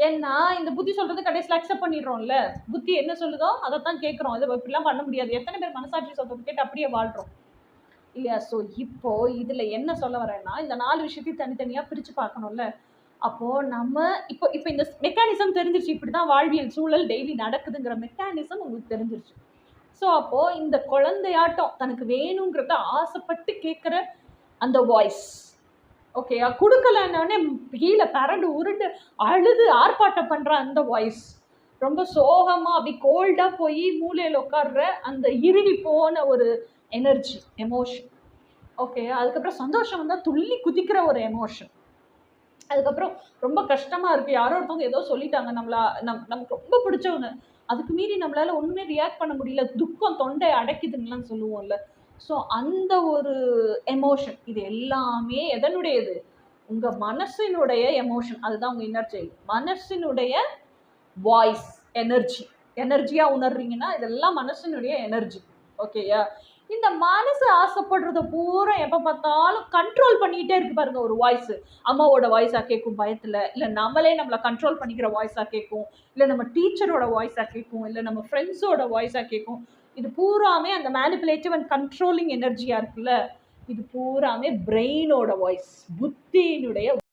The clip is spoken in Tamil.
ஏன்னா இந்த புத்தி சொல்றது கடைசியில் அக்செப்ட் பண்ணிடுறோம்ல. புத்தி என்ன சொல்லுதோ அதைத்தான் கேட்குறோம். அதை இப்படிலாம் பண்ண முடியாது. எத்தனை பேர் மனசாட்சி சொல்றது கேட்டு அப்படியே வாழ்றோம் இல்லையா? ஸோ இப்போ இதுல என்ன சொல்ல வரேன்னா, இந்த 4 விஷயத்தையும் தனித்தனியா பிரிச்சு பார்க்கணும்ல. அப்போ நம்ம இப்போ இப்போ இந்த மெக்கானிசம் தெரிஞ்சிருச்சு. இப்படிதான் வாழ்வியல் சூழல் டெய்லி நடக்குதுங்கிற மெக்கானிசம் உங்களுக்கு தெரிஞ்சிருச்சு. ஸோ அப்போ இந்த குழந்தையாட்டம் தனக்கு வேணுங்கிறத ஆசைப்பட்டு கேட்குற அந்த வாய்ஸ் ஓகேயா, கொடுக்கலன்னே கீழே பரண்டு உருண்டு அழுது ஆர்ப்பாட்டம் பண்ற அந்த வாய்ஸ், ரொம்ப சோகமா அப்படி கோல்டா போய் மூலையில உட்கார்ற அந்த இறுகி போன ஒரு எனர்ஜி எமோஷன் ஓகேயா, அதுக்கப்புறம் சந்தோஷம் வந்தா துள்ளி குதிக்கிற ஒரு எமோஷன், அதுக்கப்புறம் ரொம்ப கஷ்டமா இருக்கு, யாரோ ஒருத்தவங்க ஏதோ சொல்லிட்டாங்க நம்மளா நமக்கு ரொம்ப பிடிச்சவங்க, அதுக்கு மீறி நம்மளால ஒண்ணுமே ரியாக்ட் பண்ண முடியல, துக்கம் தொண்டை அடைக்குதுன்னு சொல்லுவோம்ல. ஸோ அந்த ஒரு எமோஷன், இது எல்லாமே எதனுடையது? உங்க மனசினுடைய எமோஷன். அதுதான் உங்க இன்னர் சைல்டு மனசினுடைய வாய்ஸ், எனர்ஜி. எனர்ஜியா உணர்றீங்கன்னா இதெல்லாம் மனசினுடைய எனர்ஜி. ஓகேயா, இந்த மனசு ஆசைப்படுறத பூரா எப்ப பார்த்தாலும் கண்ட்ரோல் பண்ணிட்டே இருக்கு பாருங்க. ஒரு வாய்ஸ் அம்மாவோட வாய்ஸா கேட்கும் பயத்துல, இல்ல நம்மளே நம்மளை கண்ட்ரோல் பண்ணிக்கிற வாய்ஸா கேட்கும், இல்ல நம்ம டீச்சரோட வாய்ஸா கேட்கும், இல்ல நம்ம ஃப்ரெண்ட்ஸோட வாய்ஸா கேட்கும். இது பூராமே அந்த மேனிப்புலேட்டிவ் அண்ட் கண்ட்ரோலிங் எனர்ஜியா இருக்குல்ல, இது பூராமே பிரெயினோட வாய்ஸ், புத்தியினுடைய